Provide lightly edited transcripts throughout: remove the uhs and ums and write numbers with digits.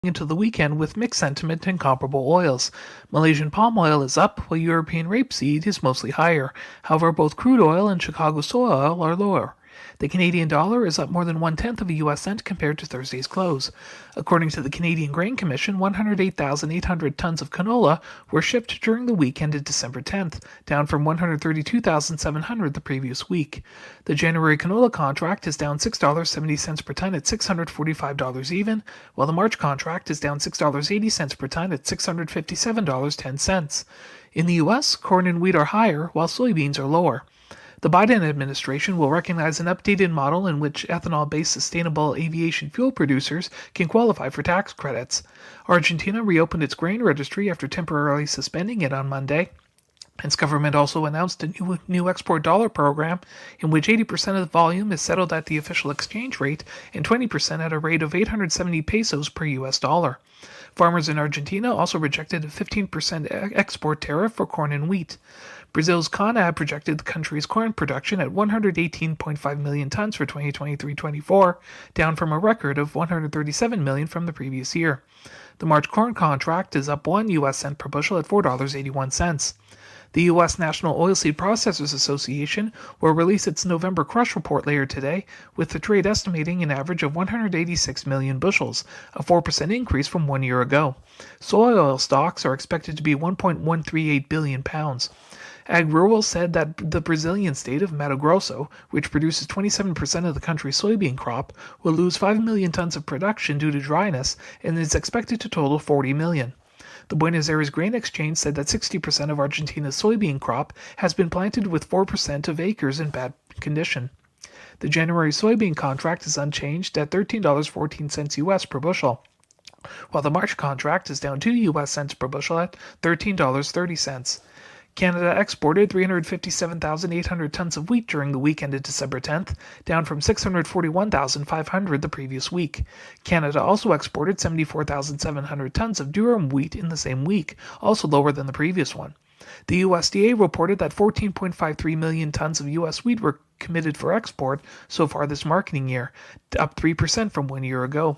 into the weekend with mixed sentiment in comparable oils. Malaysian palm oil is up, while European rapeseed is mostly higher. However, both crude oil and Chicago soy oil are lower. The Canadian dollar is up more than 1/10 of a U.S. cent compared to Thursday's close. According to the Canadian Grain Commission, 108,800 tons of canola were shipped during the week ended December 10th, down from 132,700 the previous week. The January canola contract is down $6.70 per ton at $645 even, while the March contract is down $6.80 per ton at $657.10. In the U.S., corn and wheat are higher, while soybeans are lower. The Biden administration will recognize an updated model in which ethanol-based sustainable aviation fuel producers can qualify for tax credits. Argentina reopened its grain registry after temporarily suspending it on Monday. Its government also announced a new export dollar program in which 80% of the volume is settled at the official exchange rate and 20% at a rate of 870 pesos per U.S. dollar. Farmers in Argentina also rejected a 15% export tariff for corn and wheat. Brazil's CONAB projected the country's corn production at 118.5 million tons for 2023-24, down from a record of 137 million from the previous year. The March corn contract is up 1 U.S. cent per bushel at $4.81. The U.S. National Oilseed Processors Association will release its November crush report later today, with the trade estimating an average of 186 million bushels, a 4% increase from 1 year ago. Soy oil stocks are expected to be 1.138 billion pounds. AgRural said that the Brazilian state of Mato Grosso, which produces 27% of the country's soybean crop, will lose 5 million tons of production due to dryness and is expected to total 40 million. The Buenos Aires Grain Exchange said that 60% of Argentina's soybean crop has been planted with 4% of acres in bad condition. The January soybean contract is unchanged at $13.14 U.S. per bushel, while the March contract is down 2 U.S. cents per bushel at $13.30. Canada exported 357,800 tons of wheat during the week ended December 10th, down from 641,500 the previous week. Canada also exported 74,700 tons of durum wheat in the same week, also lower than the previous one. The USDA reported that 14.53 million tons of U.S. wheat were committed for export so far this marketing year, up 3% from 1 year ago.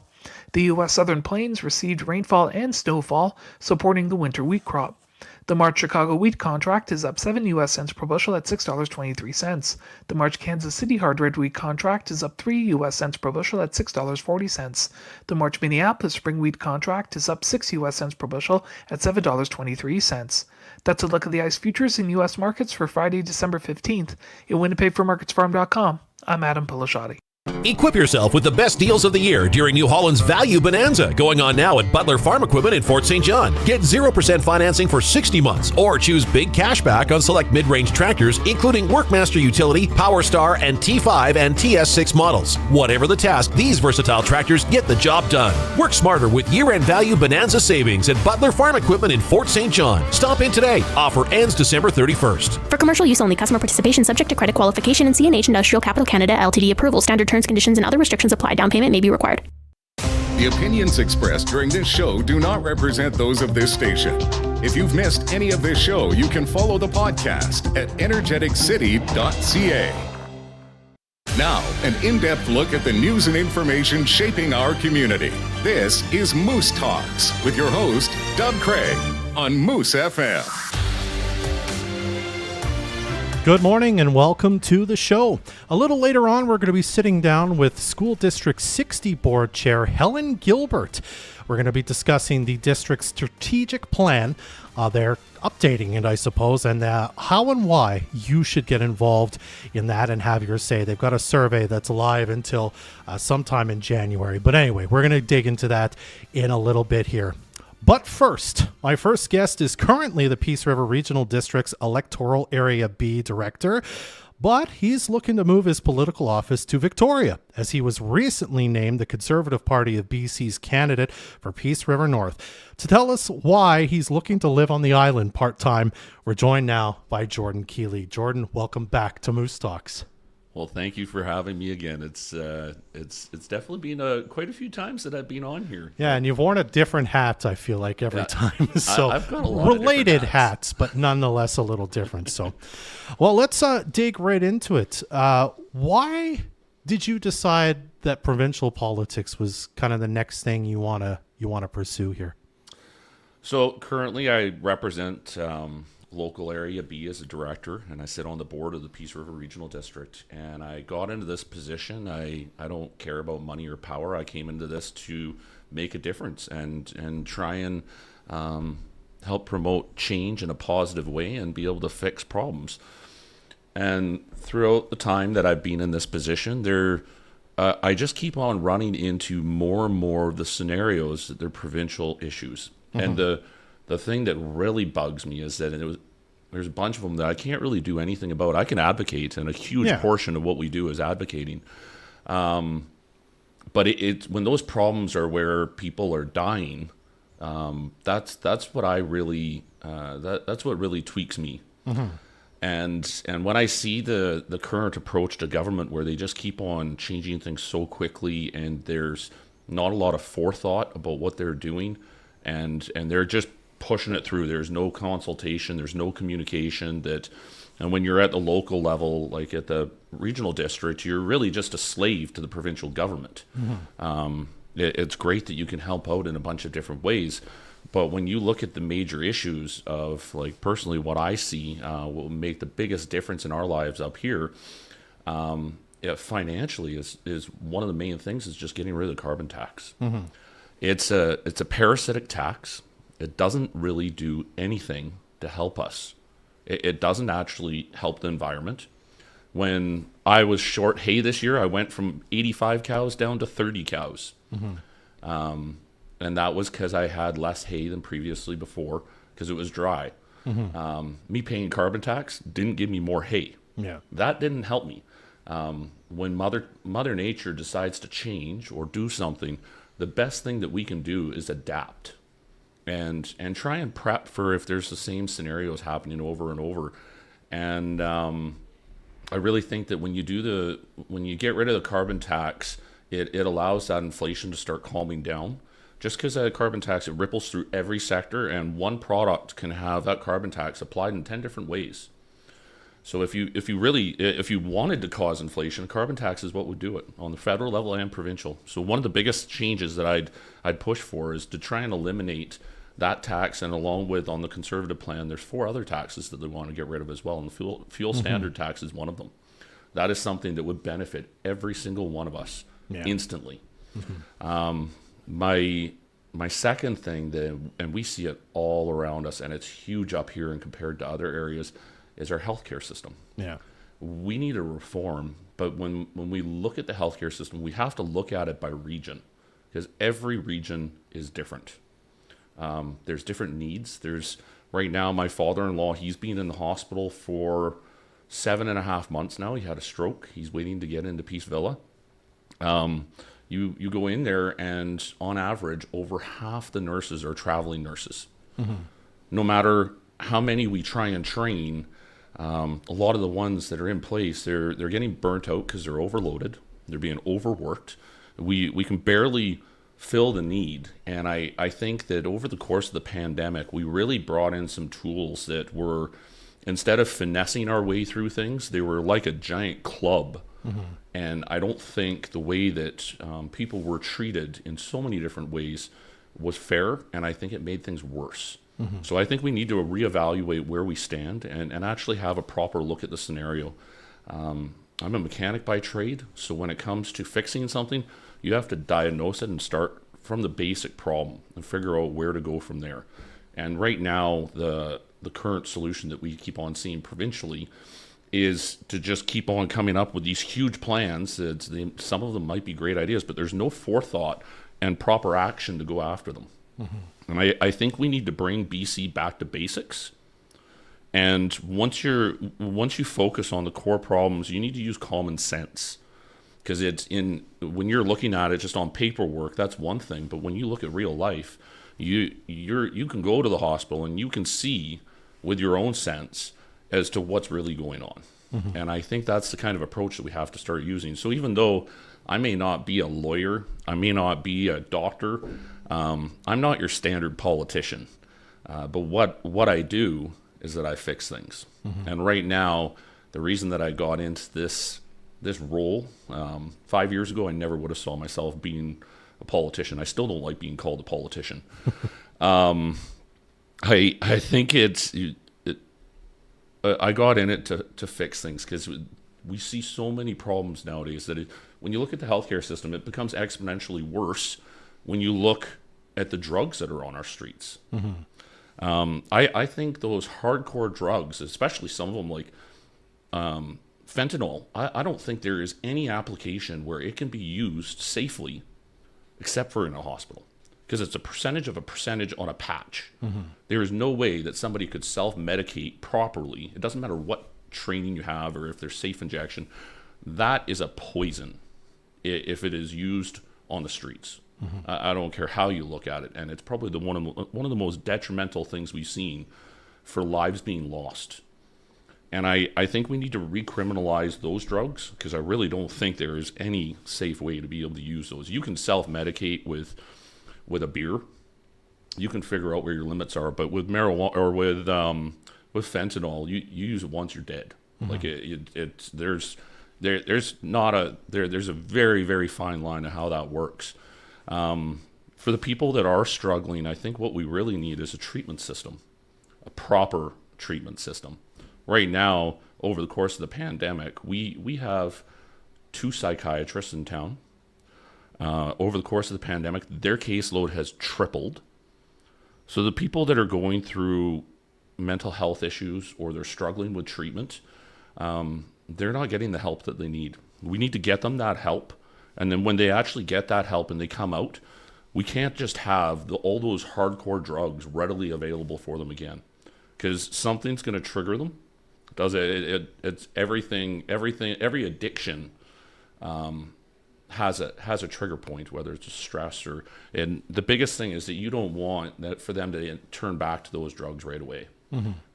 The U.S. Southern Plains received rainfall and snowfall, supporting the winter wheat crop. The March Chicago wheat contract is up 7 U.S. cents per bushel at $6.23. The March Kansas City hard red wheat contract is up 3 U.S. cents per bushel at $6.40. The March Minneapolis spring wheat contract is up 6 U.S. cents per bushel at $7.23. That's a look at the ICE futures in U.S. markets for Friday, December 15th. In Winnipeg for MarketsFarm.com, I'm Adam Pilasciati. Equip yourself with the best deals of the year during New Holland's Value Bonanza, going on now at Butler Farm Equipment in Fort St. John. Get 0% financing for 60 months or choose big cash back on select mid-range tractors, including Workmaster Utility, Power Star, and T5 and TS6 models. Whatever the task, these versatile tractors get the job done. Work smarter with year-end Value Bonanza savings at Butler Farm Equipment in Fort St. John. Stop in today. Offer ends December 31st. For commercial use only, customer participation subject to credit qualification and CNH Industrial Capital Canada Ltd approval. Standard terms, conditions, and other restrictions apply. Down payment may be required. The opinions expressed during this show do not represent those of this station. If you've missed any of this show, you can follow the podcast at energeticcity.ca. Now, an in-depth look at the news and information shaping our community. This is Moose Talks with your host, Doug Craig, on Moose FM. Good morning and welcome to the show. A little later on, we're going to be sitting down with School District 60 Board Chair Helen Gilbert. We're going to be discussing the district's strategic plan. They're updating it, I suppose, and how and why you should get involved in that and have your say. They've got a survey that's live until sometime in January. But anyway, we're going to dig into that in a little bit here. But first, my first guest is currently the Peace River Regional District's Electoral Area B Director, but he's looking to move his political office to Victoria, as he was recently named the Conservative Party of BC's candidate for Peace River North. To tell us why he's looking to live on the island part-time, we're joined now by Jordan Kealy. Jordan, welcome back to Moose Talks. Well, thank you for having me again. It's definitely been quite a few times that I've been on here. Yeah, and you've worn a different hat, I feel like, every time. So I've got a lot related of hats, but nonetheless a little different. So, well, let's dig right into it. Why did you decide that provincial politics was kind of the next thing you want to you want to pursue here? So currently I represent local area B as a director, and I sit on the board of the Peace River Regional District. And I got into this position. I don't care about money or power. I came into this to make a difference and try and help promote change in a positive way and be able to fix problems. And throughout the time that I've been in this position, I just keep on running into more and more of the scenarios that they're provincial issues. And the thing that really bugs me is that there's a bunch of them that I can't really do anything about. I can advocate, and a huge portion of what we do is advocating. But it's when those problems are where people are dying, that's what I really that's what really tweaks me. And when I see the current approach to government, where they just keep on changing things so quickly, and there's not a lot of forethought about what they're doing, and they're just pushing it through. There's no consultation, there's no communication. And when you're at the local level, like at the regional district, you're really just a slave to the provincial government. It's great that you can help out in a bunch of different ways, but when you look at the major issues of, like, personally what I see will make the biggest difference in our lives up here, financially is one of the main things is just getting rid of the carbon tax. It's a parasitic tax. It doesn't really do anything to help us. It doesn't actually help the environment. When I was short hay this year, I went from 85 cows down to 30 cows. And that was because I had less hay than previously before, because it was dry. Me paying carbon tax didn't give me more hay. That didn't help me. When Mother Nature decides to change or do something, the best thing that we can do is adapt and try and prep for if there's the same scenarios happening over and over. And I really think that when you get rid of the carbon tax, it allows that inflation to start calming down. Just because of carbon tax, it ripples through every sector, and one product can have that carbon tax applied in 10 different ways. So if you wanted to cause inflation, carbon tax is what would do it on the federal level and provincial. So one of the biggest changes that I'd push for is to try and eliminate that tax, and along with, on the Conservative plan, there's 4 other taxes that they want to get rid of as well, and the fuel standard tax is one of them. That is something that would benefit every single one of us instantly. My second thing, and we see it all around us, and it's huge up here and compared to other areas, is our healthcare system. We need a reform, but when we look at the healthcare system, we have to look at it by region, because every region is different. There's different needs. Right now, my father-in-law, he's been in the hospital for 7.5 months now. He had a stroke. He's waiting to get into Peace Villa. You go in there, and on average, over half the nurses are traveling nurses. No matter how many we try and train, a lot of the ones that are in place, they're getting burnt out because they're overloaded. They're being overworked. We can barely fill the need. And I think that over the course of the pandemic, we really brought in some tools that were, instead of finessing our way through things, they were like a giant club. And I don't think the way that people were treated in so many different ways was fair, and I think it made things worse. So I think we need to reevaluate where we stand and actually have a proper look at the scenario. I'm a mechanic by trade, so when it comes to fixing something, you have to diagnose it and start from the basic problem and figure out where to go from there. And right now, the current solution that we keep on seeing provincially is to just keep on coming up with these huge plans. Some of them might be great ideas, but there's no forethought and proper action to go after them. And I think we need to bring BC back to basics. And once you focus on the core problems, you need to use common sense. Because when you're looking at it just on paperwork, that's one thing. But when you look at real life, you can go to the hospital and you can see with your own sense as to what's really going on. And I think that's the kind of approach that we have to start using. So even though I may not be a lawyer, I may not be a doctor, I'm not your standard politician. But what I do is that I fix things. And right now, the reason that I got into this role, 5 years ago, I never would have saw myself being a politician. I still don't like being called a politician. I think I got in it to fix things, because we see so many problems nowadays that when you look at the healthcare system, it becomes exponentially worse when you look at the drugs that are on our streets. I think those hardcore drugs, especially some of them like fentanyl, I don't think there is any application where it can be used safely except for in a hospital, because it's a percentage on a patch. There is no way that somebody could self-medicate properly. It doesn't matter what training you have or if there's safe injection. That is a poison if it is used on the streets. I don't care how you look at it, and it's probably one of the most detrimental things we've seen for lives being lost. And I think we need to recriminalize those drugs, because I really don't think there is any safe way to be able to use those. You can self-medicate with a beer. You can figure out where your limits are, but with marijuana or with fentanyl, you use it once, you're dead. Like there's a very, very fine line of how that works. For the people that are struggling, I think what we really need is a treatment system, a proper treatment system. Right now, over the course of the pandemic, we have 2 psychiatrists in town. Over the course of the pandemic, their caseload has tripled. So the people that are going through mental health issues or they're struggling with treatment, they're not getting the help that they need. We need to get them that help. And then when they actually get that help and they come out, we can't just have all those hardcore drugs readily available for them again, because something's going to trigger them. It's everything. Every addiction has a trigger point, whether it's a stress and the biggest thing is that you don't want that for them to turn back to those drugs right away.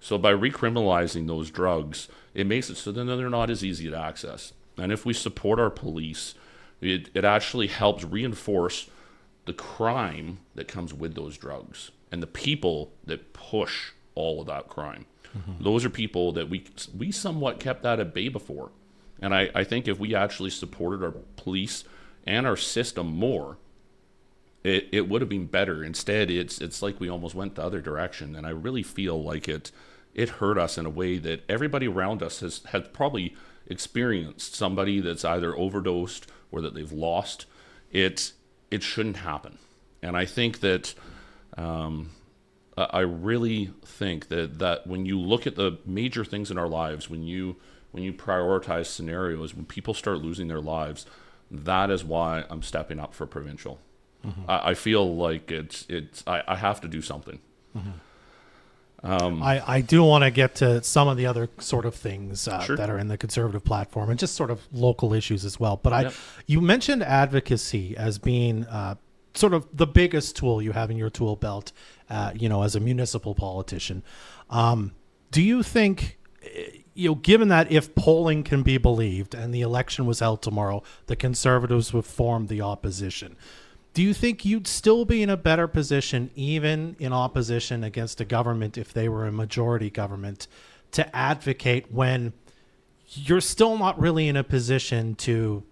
So by recriminalizing those drugs, it makes it so then they're not as easy to access. And if we support our police, it actually helps reinforce the crime that comes with those drugs and the people that push all of that crime. Those are people that we somewhat kept that at bay before. And I think if we actually supported our police and our system more, it would have been better. Instead, it's like we almost went the other direction. And I really feel like it hurt us in a way that everybody around us has probably experienced somebody that's either overdosed or that they've lost. It shouldn't happen. And I think that I really think that when you look at the major things in our lives, when you prioritize scenarios, when people start losing their lives, that is why I'm stepping up for provincial. I feel like I have to do something. I do want to get to some of the other sort of things Sure. that are in the Conservative platform and just sort of local issues as well. But Yep. you mentioned advocacy as being sort of the biggest tool you have in your tool belt, as a municipal politician. Do you think, given that if polling can be believed and the election was held tomorrow, the Conservatives would form the opposition, do you think you'd still be in a better position, even in opposition against a government, if they were a majority government, to advocate when you're still not really in a position to,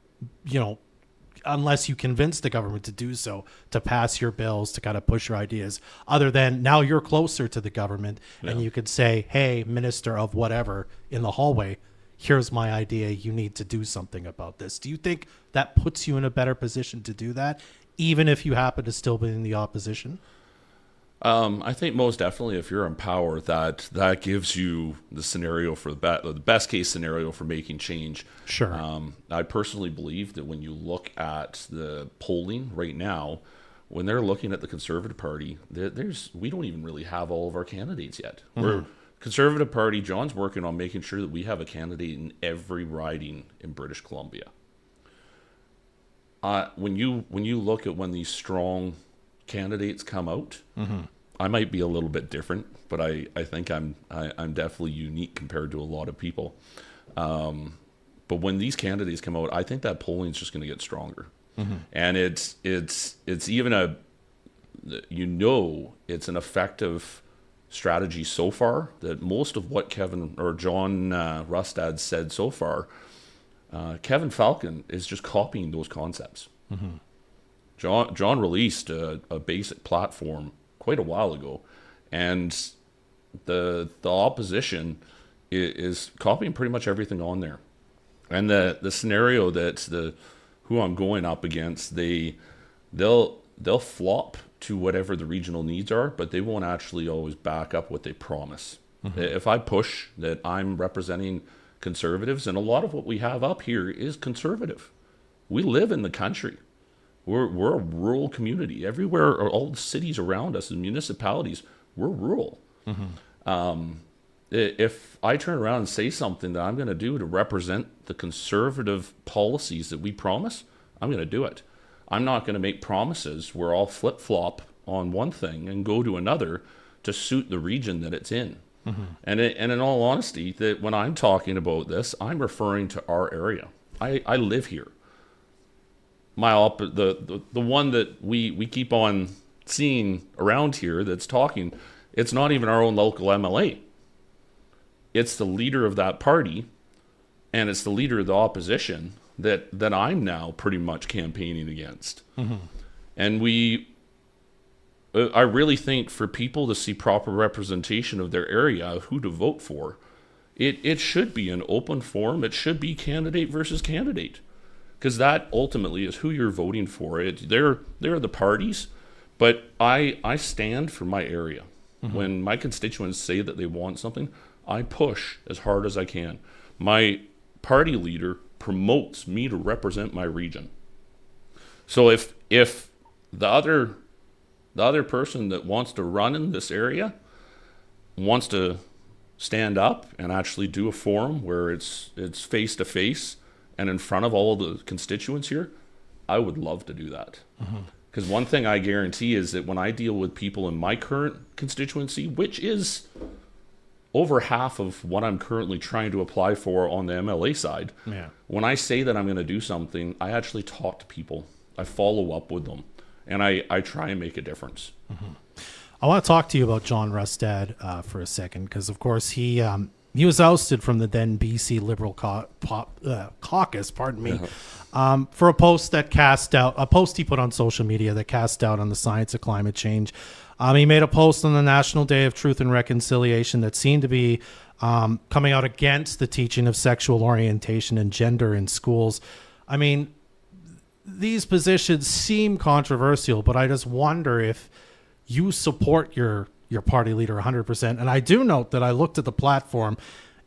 unless you convince the government to do so, to pass your bills, to kind of push your ideas, other than now you're closer to the government and you could say, hey, minister of whatever in the hallway, here's my idea, you need to do something about this. Do you think that puts you in a better position to do that, even if you happen to still be in the opposition? I think most definitely if you're in power, that gives you the scenario for the best case scenario for making change. Sure. I personally believe that when you look at the polling right now, when they're looking at the Conservative Party, we don't even really have all of our candidates yet. We're Conservative Party. John's working on making sure that we have a candidate in every riding in British Columbia. When you look at when these strong candidates come out, I might be a little bit different, but I think I'm definitely unique compared to a lot of people. But when these candidates come out, I think that polling is just going to get stronger, and it's even it's an effective strategy so far that most of what Kevin or John Rustad said so far, Kevin Falcon is just copying those concepts. John released a basic platform quite a while ago, and the opposition is copying pretty much everything on there. And the scenario that who I'm going up against, they'll flop to whatever the regional needs are, but they won't actually always back up what they promise. If I push that I'm representing conservatives, and a lot of what we have up here is conservative. We live in the country. We're a rural community. Everywhere, or all the cities around us and municipalities, we're rural. If I turn around and say something that I'm going to do to represent the conservative policies that we promise, I'm going to do it. I'm not going to make promises where I'll flip-flop on one thing and go to another to suit the region that it's in. And in all honesty, that when I'm talking about this, I'm referring to our area. I live here. The one that we keep on seeing around here that's talking, it's not even our own local MLA. It's the leader of that party, and it's the leader of the opposition that I'm now pretty much campaigning against. And I really think for people to see proper representation of their area, who to vote for, it should be an open forum. It should be candidate versus candidate, because that ultimately is who you're voting for. They're the parties, but I stand for my area. When my constituents say that they want something, I push as hard as I can. My party leader promotes me to represent my region. So if the other person that wants to run in this area wants to stand up and actually do a forum where it's face to face and in front of all the constituents here, I would love to do that. Because one thing I guarantee is that when I deal with people in my current constituency, which is over half of what I'm currently trying to apply for on the MLA side, when I say that I'm going to do something, I actually talk to people. I follow up with them, and I try and make a difference. I want to talk to you about John Rustad for a second, because of course he was ousted from the then BC Liberal caucus, for a post he put on social media that cast doubt on the science of climate change. He made a post on the National Day of Truth and Reconciliation that seemed to be coming out against the teaching of sexual orientation and gender in schools. I mean, these positions seem controversial, but I just wonder if you support your party leader 100%. And I do note that I looked at the platform,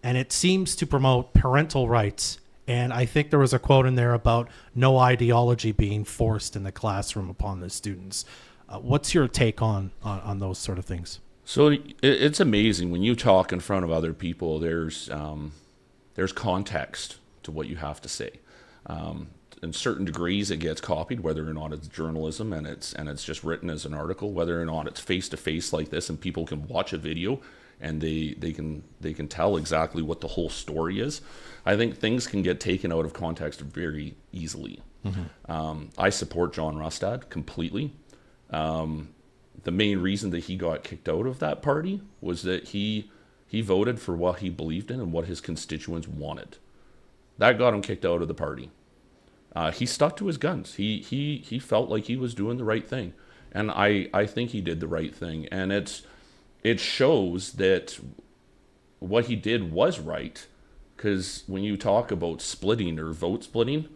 and it seems to promote parental rights. And I think there was a quote in there about no ideology being forced in the classroom upon the students. What's your take on those sort of things? So it's amazing when you talk in front of other people. There's context to what you have to say. In certain degrees, it gets copied, whether or not it's journalism and it's just written as an article, whether or not it's face to face like this, and people can watch a video and they can tell exactly what the whole story is. I think things can get taken out of context very easily. I support John Rustad completely. The main reason that he got kicked out of that party was that he voted for what he believed in and what his constituents wanted. That got him kicked out of the party. He stuck to his guns. He felt like he was doing the right thing, and I think he did the right thing. And it shows that what he did was right, because when you talk about splitting or vote splitting,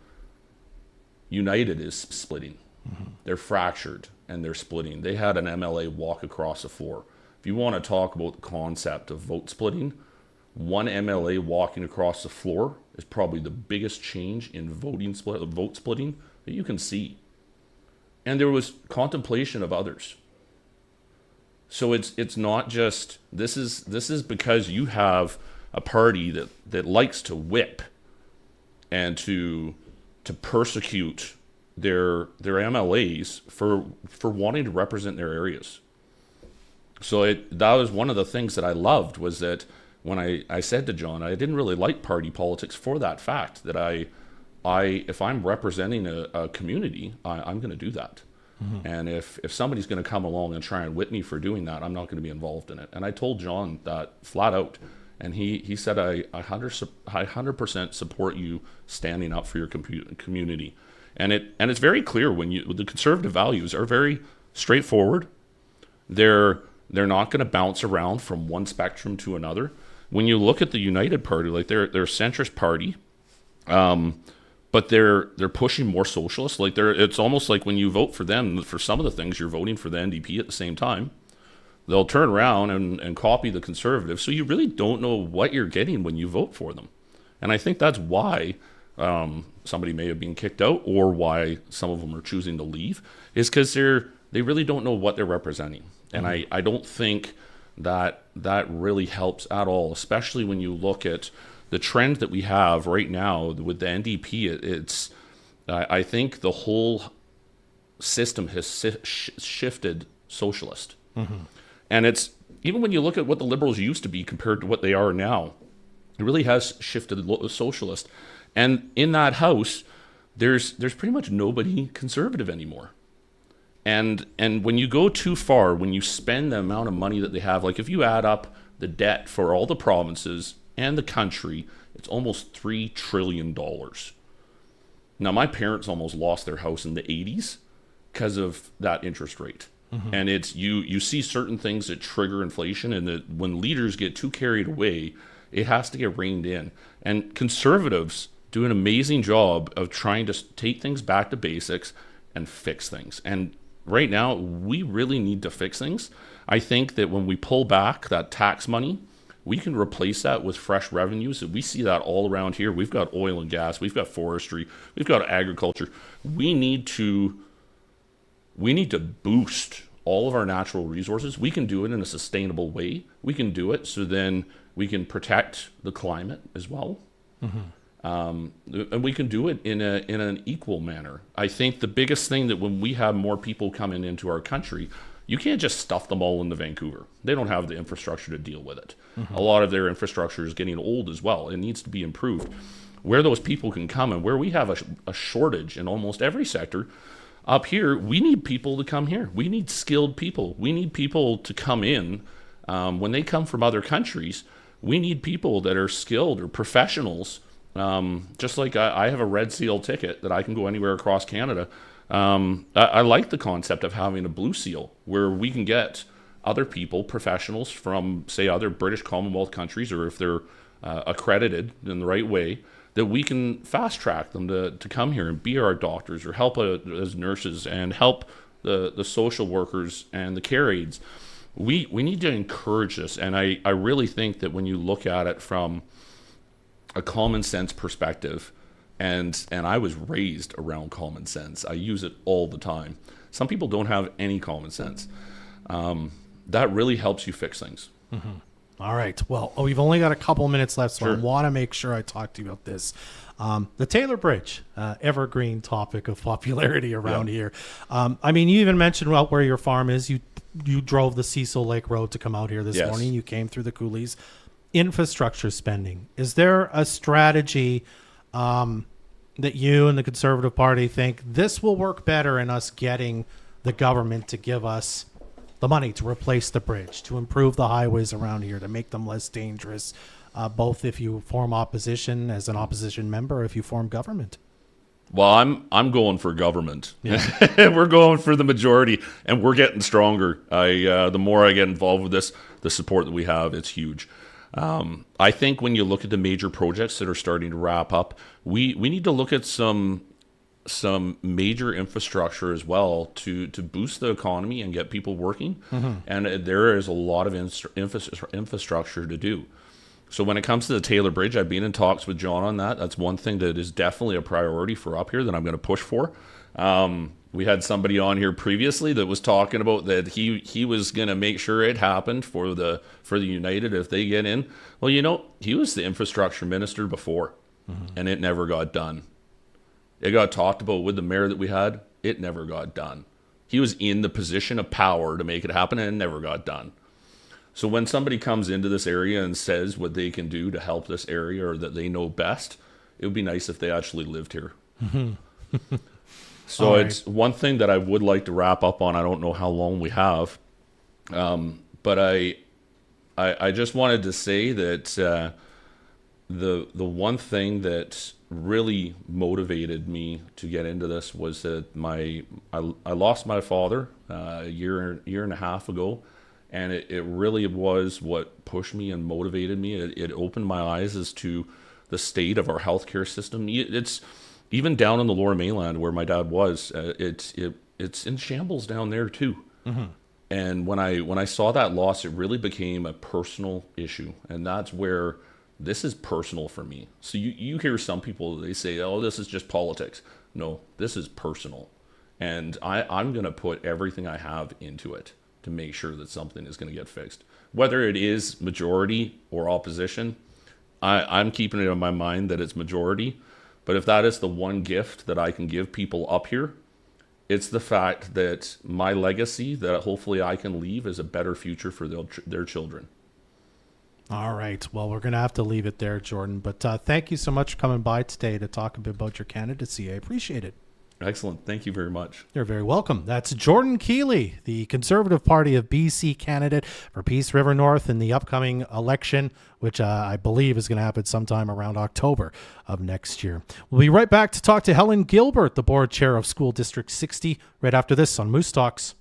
United is splitting. They're fractured and they're splitting. They had an MLA walk across the floor. If you want to talk about the concept of vote splitting, one MLA walking across the floor is probably the biggest change in vote splitting that you can see. And there was contemplation of others. So it's not just this is because you have a party that likes to whip and to persecute their MLAs for wanting to represent their areas. So that was one of the things that I loved, was that when I said to John, I didn't really like party politics for that fact, that I if I'm representing a community, I'm going to do that. And if somebody's going to come along and try and whip me for doing that, I'm not going to be involved in it. And I told John that flat out. And he said, I 100% support you standing up for your community. And it's very clear the conservative values are very straightforward. They're not going to bounce around from one spectrum to another. When you look at the United Party, like they're a centrist party, but they're pushing more socialist. Like it's almost like when you vote for them, for some of the things you're voting for the NDP at the same time. They'll turn around and copy the Conservatives. So you really don't know what you're getting when you vote for them. And I think that's why somebody may have been kicked out, or why some of them are choosing to leave, is because they really don't know what they're representing. And I don't think that really helps at all, especially when you look at the trend that we have right now with the NDP. I think the whole system has shifted socialist. And it's, even when you look at what the Liberals used to be compared to what they are now, it really has shifted socialist. And in that house, there's pretty much nobody conservative anymore. And when you go too far, when you spend the amount of money that they have, like if you add up the debt for all the provinces and the country, it's almost $3 trillion. Now, my parents almost lost their house in the 80s because of that interest rate. And it's you see certain things that trigger inflation, and that when leaders get too carried away, it has to get reined in. And conservatives do an amazing job of trying to take things back to basics and fix things. And right now, we really need to fix things. I think that when we pull back that tax money, we can replace that with fresh revenues. And we see that all around here. We've got oil and gas, we've got forestry, we've got agriculture. We need to boost all of our natural resources. We can do it in a sustainable way. We can do it so then we can protect the climate as well. And we can do it in an equal manner. I think the biggest thing, that when we have more people coming into our country, you can't just stuff them all into Vancouver. They don't have the infrastructure to deal with it. A lot of their infrastructure is getting old as well. It needs to be improved. Where those people can come, and where we have a shortage in almost every sector, up here, we need people to come here. We need skilled people. We need people to come in. When they come from other countries, we need people that are skilled or professionals. Just like I have a Red Seal ticket that I can go anywhere across Canada. I like the concept of having a Blue Seal, where we can get other people, professionals from, say, other British Commonwealth countries, or if they're accredited in the right way, that we can fast track them to come here and be our doctors, or help as nurses, and help the social workers and the care aides. We need to encourage this. And I really think that when you look at it from a common sense perspective, and I was raised around common sense. I use it all the time. Some people don't have any common sense. That really helps you fix things. All right. Well, we've only got a couple minutes left, so Sure. I want to make sure I talk to you about this. The Taylor Bridge, evergreen topic of popularity around here. I mean, you even mentioned where your farm is. You drove the Cecil Lake Road to come out here this morning. You came through the coulees. Infrastructure spending. Is there a strategy that you and the Conservative Party think this will work better in us getting the government to give us the money to replace the bridge, to improve the highways around here, to make them less dangerous, both if you form opposition as an opposition member, or if you form government? Well, I'm going for government. We're going for the majority, and we're getting stronger. The more I get involved with this, the support that we have, it's huge. I think when you look at the major projects that are starting to wrap up, we need to look at some major infrastructure as well to boost the economy and get people working. And there is a lot of infrastructure to do. So when it comes to the Taylor Bridge, I've been in talks with John on that. That's one thing that is definitely a priority for up here that I'm going to push for. We had somebody on here previously that was talking about that he was going to make sure it happened for the United if they get in. Well, he was the infrastructure minister before, and it never got done. It got talked about with the mayor that we had. It never got done. He was in the position of power to make it happen, and it never got done. So when somebody comes into this area and says what they can do to help this area, or that they know best, it would be nice if they actually lived here. So it's one thing that I would like to wrap up on. I don't know how long we have, but I just wanted to say that the one thing that really motivated me to get into this was that I lost my father a year and a half ago, and it really was what pushed me and motivated me. It opened my eyes as to the state of our healthcare system. It's even down in the Lower Mainland where my dad was. It's in shambles down there too. Mm-hmm. And when I saw that loss, it really became a personal issue, and that's where this is personal for me. So you hear some people, they say, "Oh, this is just politics." No, this is personal, and I'm going to put everything I have into it to make sure that something is going to get fixed. Whether it is majority or opposition, I'm keeping it in my mind that it's majority. But if that is the one gift that I can give people up here, it's the fact that my legacy that hopefully I can leave is a better future for their children. All right. Well, we're going to have to leave it there, Jordan. But thank you so much for coming by today to talk a bit about your candidacy. I appreciate it. Excellent. Thank you very much. You're very welcome. That's Jordan Kealy, the Conservative Party of BC candidate for Peace River North in the upcoming election, which I believe is going to happen sometime around October of next year. We'll be right back to talk to Helen Gilbert, the board chair of School District 60, right after this on Moose Talks.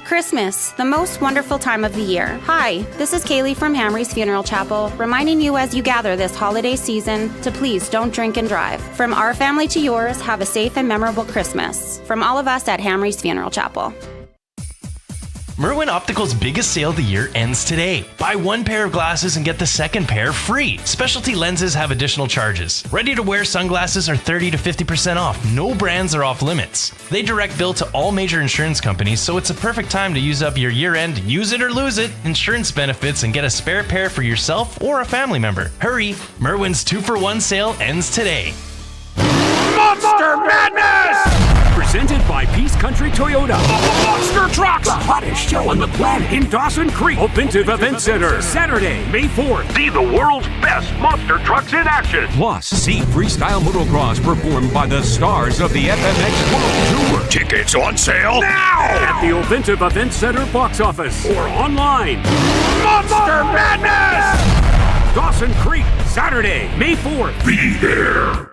Christmas, the most wonderful time of the year. Hi, this is Kaylee from Hamry's Funeral Chapel, reminding you as you gather this holiday season to please don't drink and drive. From our family to yours, have a safe and memorable Christmas. From all of us at Hamry's Funeral Chapel. Merwin Optical's biggest sale of the year ends today. Buy one pair of glasses and get the second pair free. Specialty lenses have additional charges. Ready-to-wear sunglasses are 30 to 50% off. No brands are off limits. They direct bill to all major insurance companies, so it's a perfect time to use up your year-end use it or lose it insurance benefits and get a spare pair for yourself or a family member. Hurry! Merwin's 2-for-1 sale ends today. Monster Madness! Presented by Peace Country Toyota. Monster Trucks! The hottest show on the planet in Dawson Creek. Offensive Event Center. Saturday, May 4th. See the world's best monster trucks in action. Plus, see freestyle motocross performed by the stars of the FMX World Tour. Tickets on sale now! At the Offensive Event Center box office or online. Monster Madness! Dawson Creek, Saturday, May 4th. Be there!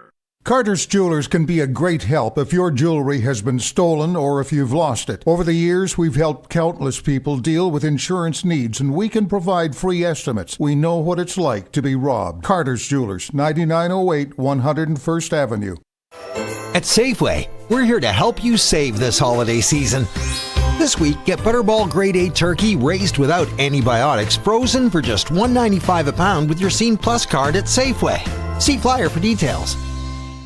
Carter's Jewelers can be a great help if your jewelry has been stolen or if you've lost it. Over the years, we've helped countless people deal with insurance needs, and we can provide free estimates. We know what it's like to be robbed. Carter's Jewelers, 9908 101st Avenue. At Safeway, we're here to help you save this holiday season. This week, get Butterball Grade A turkey raised without antibiotics, frozen for just $1.95 a pound with your Scene Plus card at Safeway. See flyer for details.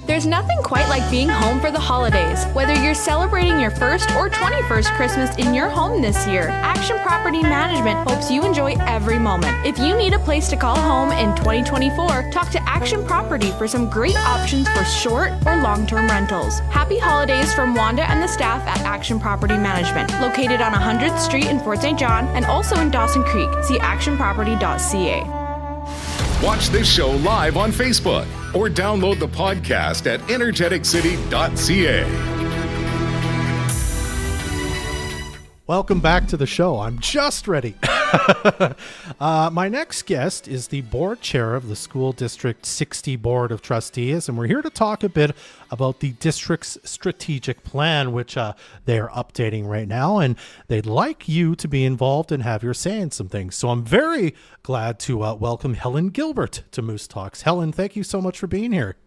There's nothing quite like being home for the holidays. Whether you're celebrating your first or 21st Christmas in your home this year, Action Property Management hopes you enjoy every moment. If you need a place to call home in 2024, talk to Action Property for some great options for short or long-term rentals. Happy holidays from Wanda and the staff at Action Property Management, located on 100th Street in Fort St. John and also in Dawson Creek. See actionproperty.ca. Watch this show live on Facebook or download the podcast at energeticcity.ca. Welcome back to the show. I'm just ready. My next guest is the board chair of the School District 60 Board of Trustees, and we're here to talk a bit about the district's strategic plan, which they are updating right now, and they'd like you to be involved and have your say in some things. So I'm very glad to welcome Helen Gilbert to Moose Talks. Helen, thank you so much for being here.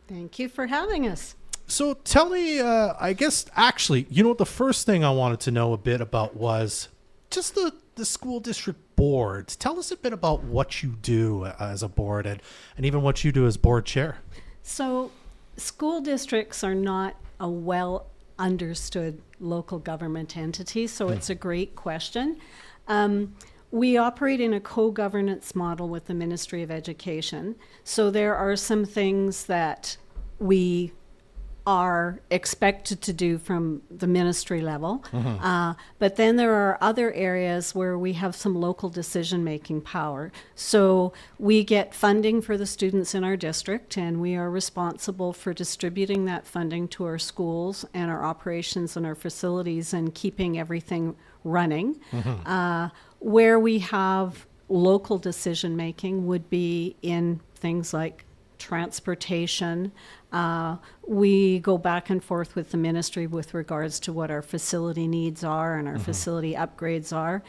Thank you for having us. So tell me, I guess, actually, the first thing I wanted to know a bit about was just the school district board. Tell us a bit about what you do as a board and even what you do as board chair. So school districts are not a well understood local government entity, so it's a great question. We operate in a co-governance model with the Ministry of Education. So there are some things that we are expected to do from the ministry level. But then there are other areas where we have some local decision-making power. So we get funding for the students in our district, and we are responsible for distributing that funding to our schools and our operations and our facilities and keeping everything running. Where we have local decision-making would be in things like transportation. We go back and forth with the ministry with regards to what our facility needs are and our facility upgrades are.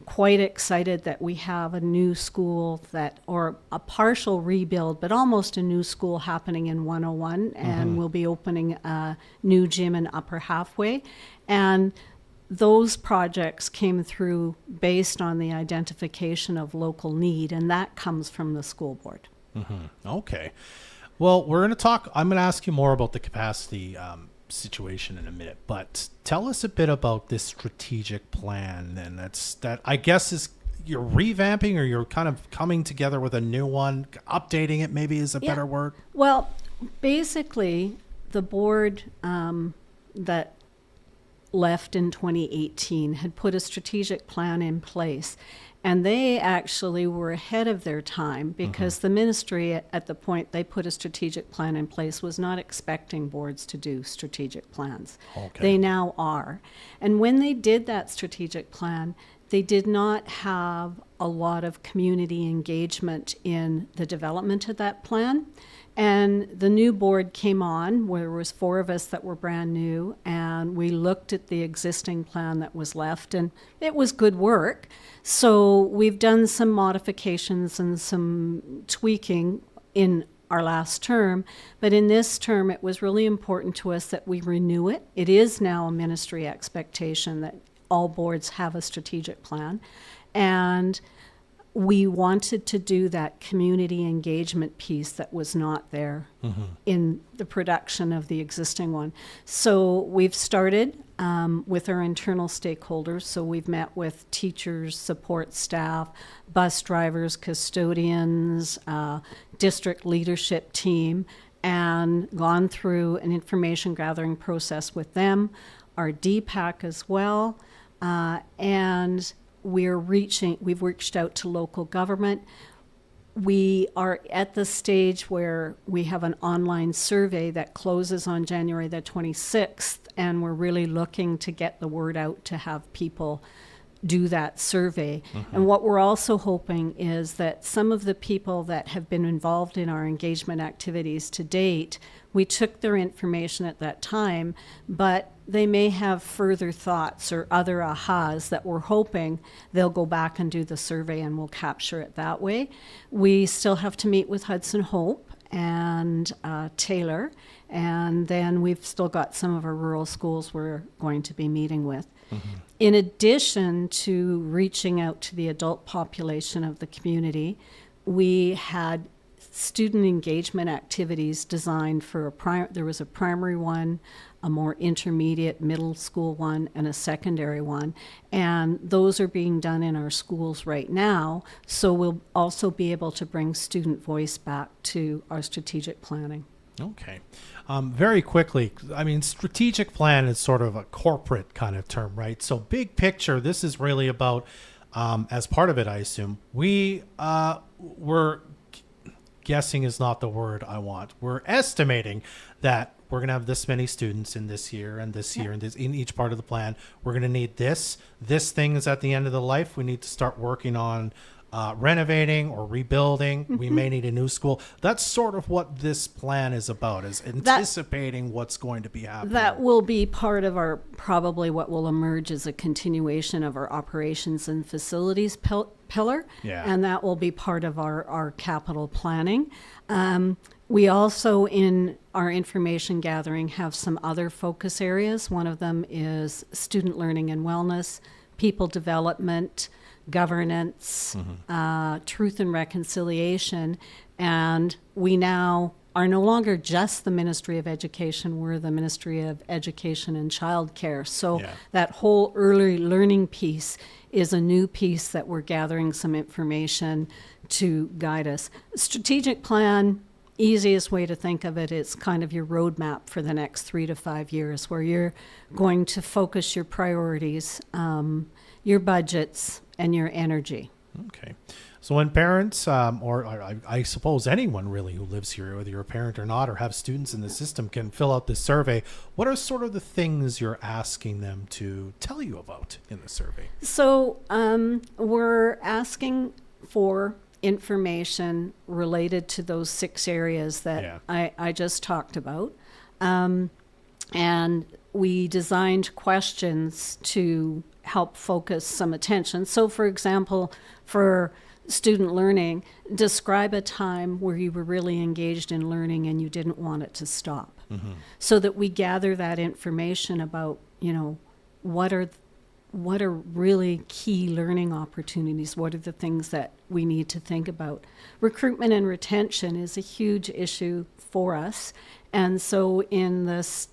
Quite excited that we have a new school or a partial rebuild, but almost a new school happening in 101, and we'll be opening a new gym in Upper Halfway. And those projects came through based on the identification of local need, and that comes from the school board. Okay. Well, I'm going to ask you more about the capacity situation in a minute, but tell us a bit about this strategic plan then. That I guess is you're revamping, or you're kind of coming together with a new one, updating it maybe is a better word. Well, basically the board that left in 2018 had put a strategic plan in place, and they actually were ahead of their time because the ministry at the point they put a strategic plan in place was not expecting boards to do strategic plans. They now are. And when they did that strategic plan, they did not have a lot of community engagement in the development of that plan. And the new board came on, where there was 4 of us that were brand new, and we looked at the existing plan that was left, and it was good work. So we've done some modifications and some tweaking in our last term, but in this term it was really important to us that we renew it. It is now a ministry expectation that all boards have a strategic plan, and we wanted to do that community engagement piece that was not there in the production of the existing one. So we've started with our internal stakeholders. So we've met with teachers, support staff, bus drivers, custodians, district leadership team, and gone through an information gathering process with them, our DPAC as well, and we've reached out to local government. We are at the stage where we have an online survey that closes on January the 26th, and we're really looking to get the word out to have people do that survey. And what we're also hoping is that some of the people that have been involved in our engagement activities to date, we took their information at that time, but they may have further thoughts or other ahas that we're hoping they'll go back and do the survey, and we'll capture it that way. We still have to meet with Hudson Hope and Taylor, and then we've still got some of our rural schools we're going to be meeting with. In addition to reaching out to the adult population of the community, we had student engagement activities designed for there was a primary one, a more intermediate middle school one, and a secondary one. And those are being done in our schools right now. So we'll also be able to bring student voice back to our strategic planning. Okay. Very quickly, I mean, strategic plan is sort of a corporate kind of term, right? So big picture, this is really about, as part of it, I assume, we're guessing is not the word I want. We're estimating that we're going to have this many students in this year and this year and this in each part of the plan. We're going to need this. This thing is at the end of the life. We need to start working on renovating or rebuilding. We may need a new school. That's sort of what this plan is about, is anticipating what's going to be happening. That will be part of probably what will emerge as a continuation of our operations and facilities pillar. And that will be part of our capital planning. We also, in our information gathering, have some other focus areas. One of them is student learning and wellness, people development, governance, truth and reconciliation. And we now are no longer just the Ministry of Education, we're the Ministry of Education and Childcare. So that whole early learning piece is a new piece that we're gathering some information to guide us. Strategic plan, easiest way to think of it is kind of your roadmap for the next 3 to 5 years, where you're going to focus your priorities, your budgets, and your energy. Okay. So when parents, or I suppose anyone really who lives here, whether you're a parent or not, or have students in the system, can fill out this survey, what are sort of the things you're asking them to tell you about in the survey? So we're asking for information related to those 6 areas that I just talked about. And we designed questions to help focus some attention. So, for example, for student learning, describe a time where you were really engaged in learning and you didn't want it to stop. So that we gather that information about, what are really key learning opportunities? What are the things that we need to think about? Recruitment and retention is a huge issue for us. And so in this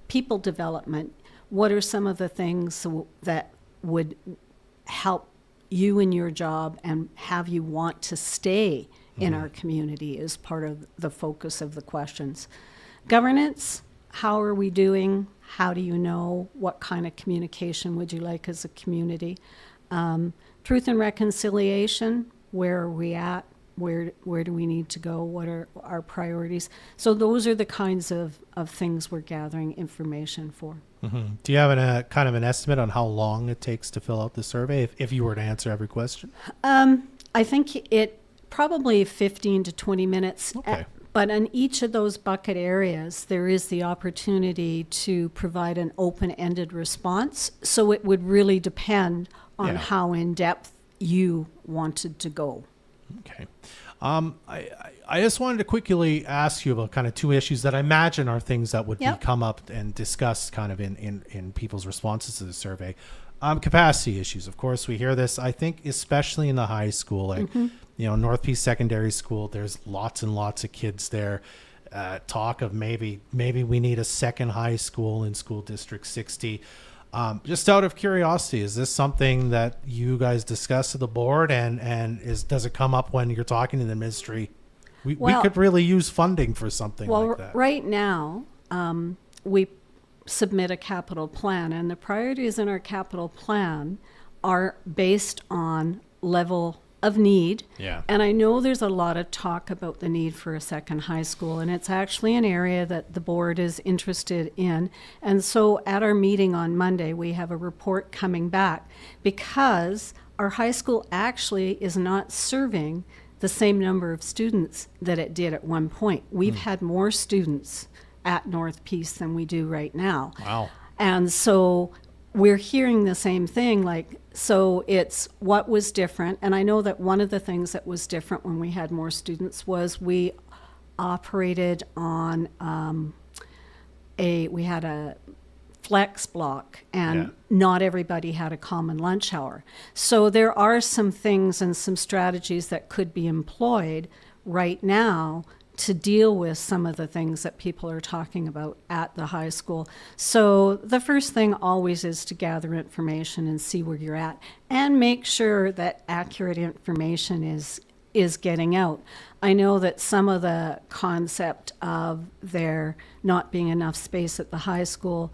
people development, what are some of the things that would help you in your job and have you want to stay in our community is part of the focus of the questions. Governance, how are we doing? How do you know? What kind of communication would you like as a community? Truth and reconciliation, where are we at? Where do we need to go? What are our priorities? So those are the kinds of things we're gathering information for. Do you have a kind of an estimate on how long it takes to fill out the survey if you were to answer every question? I think it probably 15 to 20 minutes. Okay. But in each of those bucket areas, there is the opportunity to provide an open-ended response. So it would really depend on how in-depth you wanted to go. Okay. I just wanted to quickly ask you about kind of 2 issues that I imagine are things that would come up and discussed kind of in people's responses to the survey. Capacity issues. Of course, we hear this, I think, especially in the high school, like, North Peace Secondary School, there's lots and lots of kids there. Talk of maybe we need a second high school in School District 60. Just out of curiosity, is this something that you guys discuss at the board, and does it come up when you're talking to the ministry? We could really use funding for something like that. Right now, we submit a capital plan, and the priorities in our capital plan are based on level of need. Yeah. And I know there's a lot of talk about the need for a second high school, and it's actually an area that the board is interested in. And so at our meeting on Monday, we have a report coming back because our high school actually is not serving the same number of students that it did at one point. We've had more students at North Peace than we do right now. Wow. And so we're hearing the same thing, so it's what was different. And I know that one of the things that was different when we had more students was we operated on we had a flex block, and not everybody had a common lunch hour. So there are some things and some strategies that could be employed right now to deal with some of the things that people are talking about at the high school. So the first thing always is to gather information and see where you're at and make sure that accurate information is getting out. I know that some of the concept of there not being enough space at the high school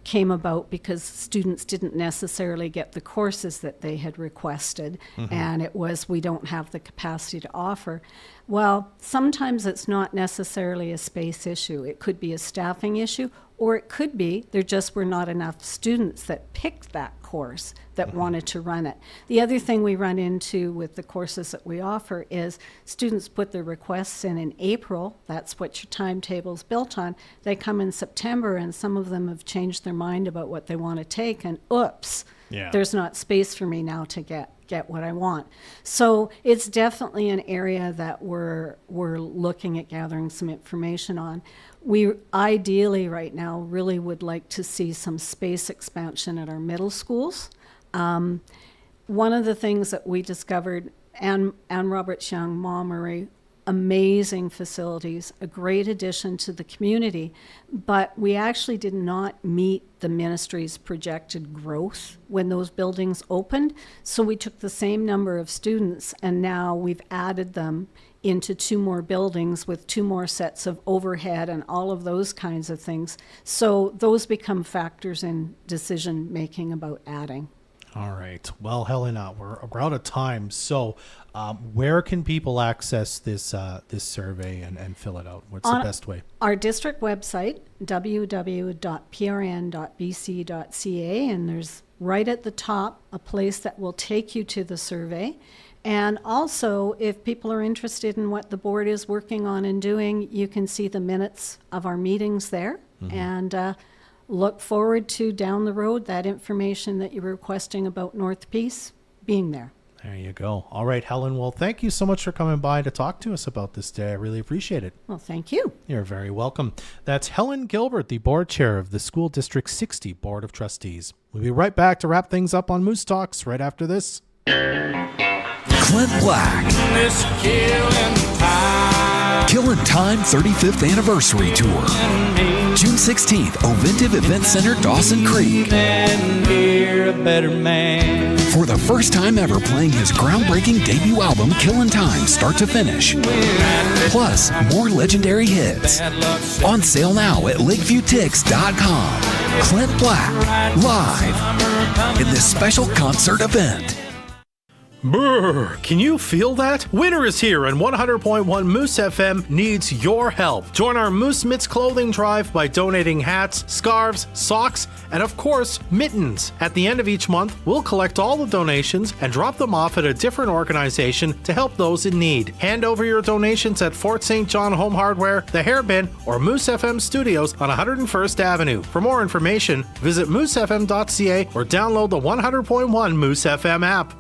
came about because students didn't necessarily get the courses that they had requested, and it was, we don't have the capacity to offer. Well, sometimes it's not necessarily a space issue. It could be a staffing issue, or it could be there just were not enough students that picked that course that wanted to run it. The other thing we run into with the courses that we offer is students put their requests in April. That's what your timetable's built on. They come in September, and some of them have changed their mind about what they want to take, and oops, there's not space for me now to get what I want. So it's definitely an area that we're looking at gathering some information on. We ideally right now really would like to see some space expansion at our middle schools. One of the things that we discovered, Anne Roberts Young, Maury, amazing facilities, a great addition to the community, but we actually did not meet the ministry's projected growth when those buildings opened. So we took the same number of students, and now we've added them into 2 more buildings with 2 more sets of overhead and all of those kinds of things. So those become factors in decision making about adding. All right. Well, Helena, we're out of time. So where can people access this survey and fill it out? What's the best way? Our district website, www.prn.bc.ca, and there's right at the top a place that will take you to the survey. And also, if people are interested in what the board is working on and doing, you can see the minutes of our meetings there. And look forward to down the road that information that you're requesting about North Peace being there. There you go. All right, Helen. Well, thank you so much for coming by to talk to us about this day. I really appreciate it. Well, thank you. You're very welcome. That's Helen Gilbert, the board chair of the School District 60 Board of Trustees. We'll be right back to wrap things up on Moose Talks right after this. Clint Black. This Killin' Time 35th Anniversary Tour. June 16th, Oventive Event Center, Dawson Creek. For the first time ever playing his groundbreaking debut album, Killin' Time, start to finish. Plus, more legendary hits. On sale now at LakeviewTix.com. Clint Black, live in this special concert event. Brr, can you feel that? Winter is here and 100.1 Moose FM needs your help. Join our Moose Mitts clothing drive by donating hats, scarves, socks, and of course, mittens. At the end of each month, we'll collect all the donations and drop them off at a different organization to help those in need. Hand over your donations at Fort St. John Home Hardware, The Hairbin, or Moose FM Studios on 101st Avenue. For more information, visit moosefm.ca or download the 100.1 Moose FM app.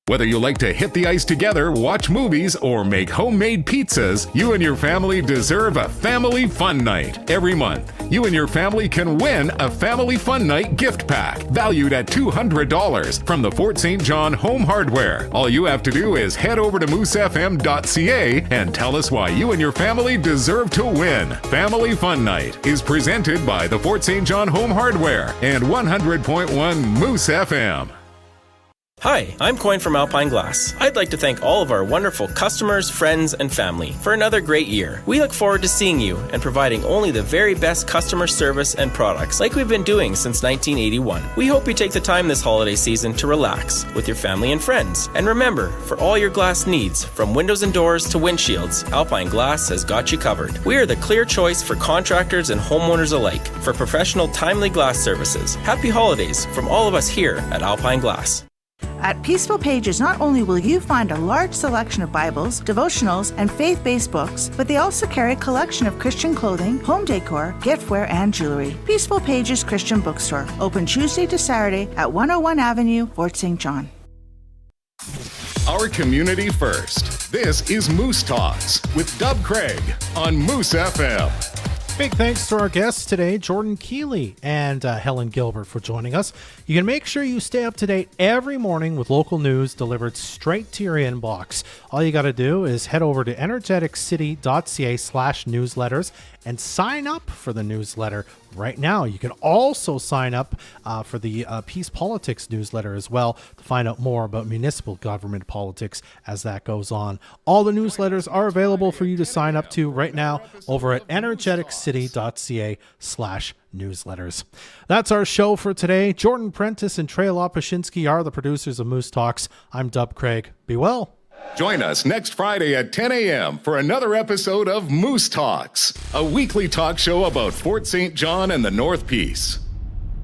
Whether you like to hit the ice together, watch movies, or make homemade pizzas, you and your family deserve a family fun night. Every month, you and your family can win a family fun night gift pack valued at $200 from the Fort St. John Home Hardware. All you have to do is head over to moosefm.ca and tell us why you and your family deserve to win. Family Fun Night is presented by the Fort St. John Home Hardware and 100.1 Moose FM. Hi, I'm Coyne from Alpine Glass. I'd like to thank all of our wonderful customers, friends, and family for another great year. We look forward to seeing you and providing only the very best customer service and products like we've been doing since 1981. We hope you take the time this holiday season to relax with your family and friends. And remember, for all your glass needs, from windows and doors to windshields, Alpine Glass has got you covered. We are the clear choice for contractors and homeowners alike for professional, timely glass services. Happy holidays from all of us here at Alpine Glass. At Peaceful Pages, not only will you find a large selection of Bibles, devotionals, and faith-based books, but they also carry a collection of Christian clothing, home decor, giftware, and jewelry. Peaceful Pages Christian Bookstore, open Tuesday to Saturday at 101 Avenue, Fort St. John. Our community first. This is Moose Talks with Dub Craig on Moose FM. Big thanks to our guests today, Jordan Kealy and Helen Gilbert, for joining us. You can make sure you stay up to date every morning with local news delivered straight to your inbox. All you got to do is head over to energeticcity.ca/newsletters and sign up for the newsletter right now. You can also sign up for the Peace Politics newsletter as well to find out more about municipal government politics as that goes on. All the newsletters are available for you to sign up to right now over at energeticcity.ca/newsletters. That's our show for today. Jordan Prentice and Trey Lopashinsky are the producers of Moose Talks. I'm Dub Craig. Be well. Join us next Friday at 10 a.m. for another episode of Moose Talks, a weekly talk show about Fort St. John and the North Peace.